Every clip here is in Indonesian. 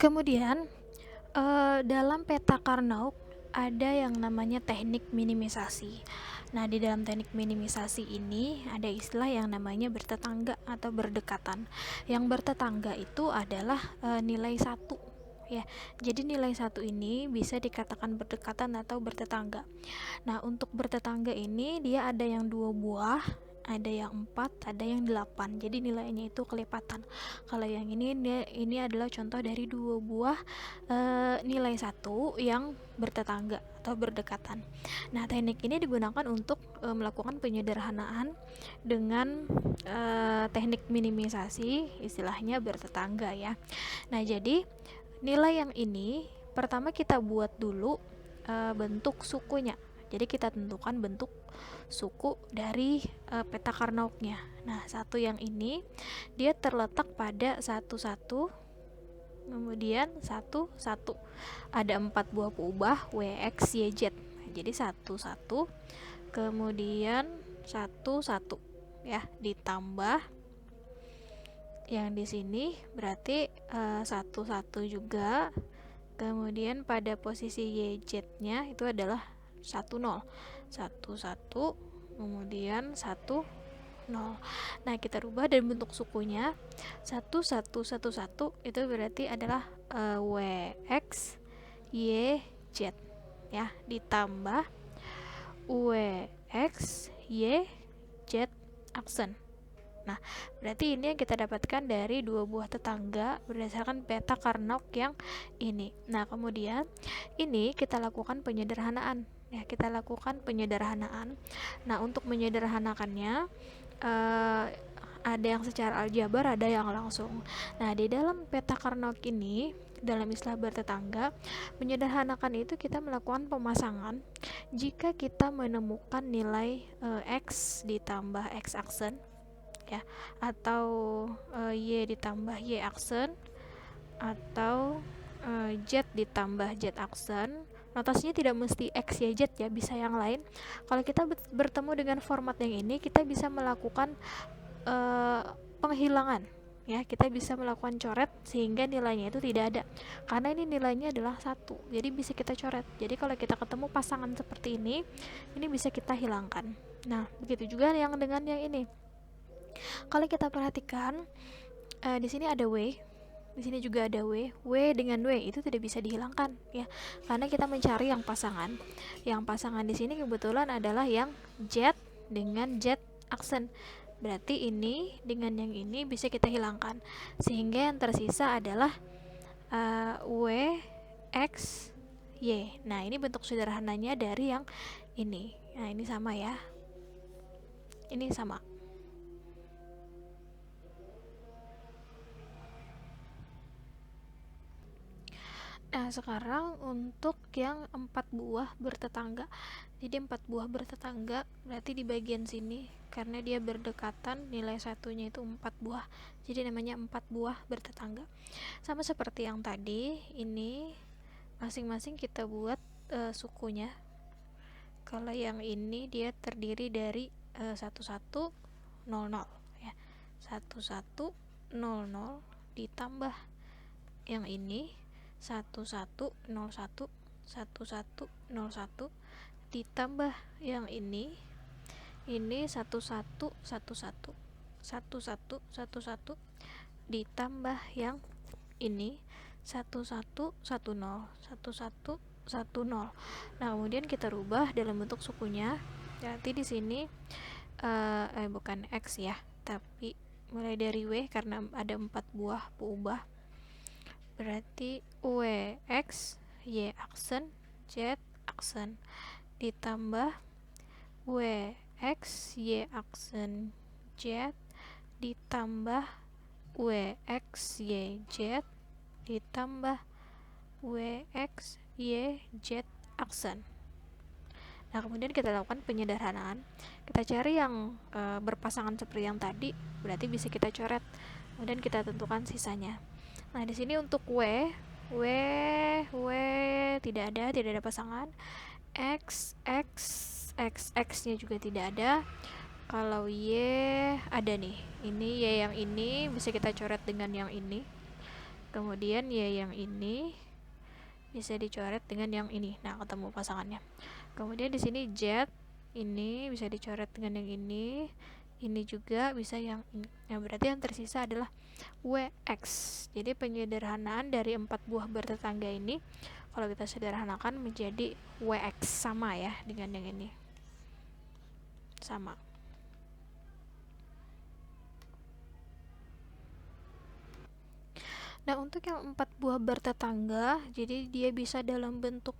Kemudian dalam peta Carnot ada yang namanya teknik minimisasi. Nah, di dalam teknik minimisasi ini ada istilah yang namanya bertetangga atau berdekatan. Yang bertetangga itu adalah nilai 1 ya. Jadi nilai 1 ini bisa dikatakan berdekatan atau bertetangga. Nah, untuk bertetangga ini dia ada yang 2 buah, ada yang 4, ada yang 8. Jadi nilainya itu kelipatan. Kalau yang ini adalah contoh dari 2 buah nilai 1 yang bertetangga atau berdekatan. Nah, teknik ini digunakan untuk melakukan penyederhanaan dengan teknik minimisasi, istilahnya bertetangga ya. Nah, jadi nilai yang ini pertama kita buat dulu bentuk sukunya. Jadi kita tentukan bentuk suku dari peta Carnot-nya. Nah, satu yang ini dia terletak pada 11, kemudian 11. Ada 4 buah peubah W, X, Y, Z. Jadi 11, kemudian 11 ya, ditambah yang di sini berarti 11 juga. Kemudian pada posisi YZ-nya itu adalah 10. 11, kemudian 10. Nah, kita rubah dan bentuk sukunya 1111 itu berarti adalah WX YZ ya, ditambah WX YZ aksen. Nah, berarti ini yang kita dapatkan dari 2 buah tetangga berdasarkan peta Carnot yang ini. Nah, kemudian ini kita lakukan penyederhanaan. Ya, kita lakukan penyederhanaan. Nah, untuk menyederhanakannya ada yang secara aljabar, ada yang langsung. Nah, di dalam peta Carnot ini, dalam istilah bertetangga, menyederhanakan itu kita melakukan pemasangan jika kita menemukan nilai X ditambah X aksen ya, atau Y ditambah Y aksen, atau Z ditambah Z aksen. Notasinya tidak mesti X, Y, Z ya, bisa yang lain. Kalau kita bertemu dengan format yang ini, kita bisa melakukan penghilangan ya, kita bisa melakukan coret sehingga nilainya itu tidak ada, karena ini nilainya adalah 1, jadi bisa kita coret. Jadi kalau kita ketemu pasangan seperti ini bisa kita hilangkan. Nah, begitu juga yang dengan yang ini. Kalau kita perhatikan di sini ada W, di sini juga ada W. W dengan W itu tidak bisa dihilangkan ya, karena kita mencari yang pasangan. Yang pasangan di sini kebetulan adalah yang Z dengan Z aksen. Berarti ini dengan yang ini bisa kita hilangkan, sehingga yang tersisa adalah W X Y. Nah, ini bentuk sederhananya dari yang ini. Nah, ini sama ya, ini sama. Nah, sekarang untuk yang 4 buah bertetangga. Jadi 4 buah bertetangga berarti di bagian sini, karena dia berdekatan, nilai satunya itu 4 buah. Jadi namanya 4 buah bertetangga. Sama seperti yang tadi, ini masing-masing kita buat sukunya. Kalau yang ini dia terdiri dari 1100 ya. 1100 ditambah yang ini 1101 1101 ditambah yang ini 1111 1111 ditambah yang ini 1110 1110. Nah, kemudian kita rubah dalam bentuk sukunya. Berarti di sini bukan X ya, tapi mulai dari W karena ada 4 buah peubah. Berarti W X Y aksen Z aksen ditambah W X Y aksen Z ditambah W X Y Z ditambah W X Y Z aksen. Nah, kemudian kita lakukan penyederhanaan. Kita cari yang berpasangan seperti yang tadi, berarti bisa kita coret. Kemudian kita tentukan sisanya. Nah, di sini untuk W tidak ada pasangan. X nya juga tidak ada. Kalau Y ada nih. Ini Y yang ini bisa kita coret dengan yang ini. Kemudian Y yang ini bisa dicoret dengan yang ini. Nah, ketemu pasangannya. Kemudian di sini Z ini bisa dicoret dengan yang ini. Ini juga bisa yang ini. Nah, berarti yang tersisa adalah WX. Jadi penyederhanaan dari 4 buah bertetangga ini kalau kita sederhanakan menjadi WX, sama ya dengan yang ini. Sama. Nah, untuk yang 4 buah bertetangga, jadi dia bisa dalam bentuk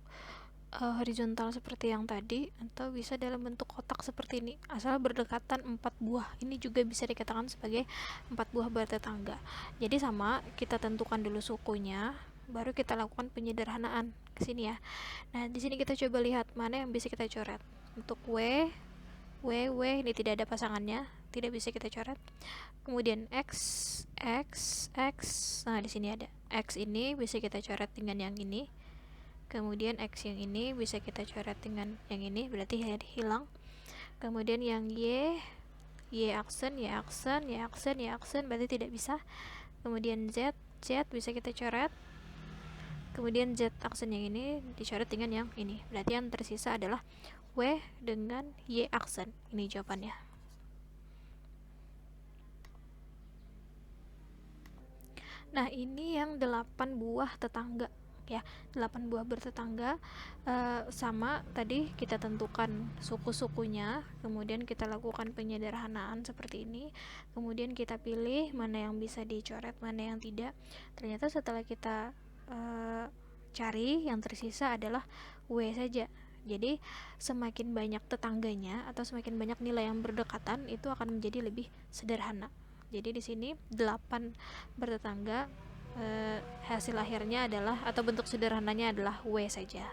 horizontal seperti yang tadi, atau bisa dalam bentuk kotak seperti ini, asal berdekatan 4 buah. Ini juga bisa dikatakan sebagai 4 buah bertetangga. Jadi sama, kita tentukan dulu sukunya, baru kita lakukan penyederhanaan ke sini ya. Nah, di sini kita coba lihat mana yang bisa kita coret. Untuk W ini tidak ada pasangannya, tidak bisa kita coret. Kemudian X. Nah, di sini ada X, ini bisa kita coret dengan yang ini. Kemudian X yang ini bisa kita coret dengan yang ini, berarti hilang. Kemudian yang Y aksen, berarti tidak bisa. Kemudian Z bisa kita coret. Kemudian Z aksen yang ini dicoret dengan yang ini, berarti yang tersisa adalah W dengan Y aksen. Ini jawabannya. Nah, ini yang 8 buah tetangga ya, 8 buah bertetangga. Sama tadi kita tentukan suku-sukunya, kemudian kita lakukan penyederhanaan seperti ini, kemudian kita pilih mana yang bisa dicoret, mana yang tidak. Ternyata setelah kita cari, yang tersisa adalah W saja. Jadi semakin banyak tetangganya atau semakin banyak nilai yang berdekatan, itu akan menjadi lebih sederhana. Jadi di sini 8 bertetangga, hasil akhirnya adalah, atau bentuk sederhananya adalah W saja.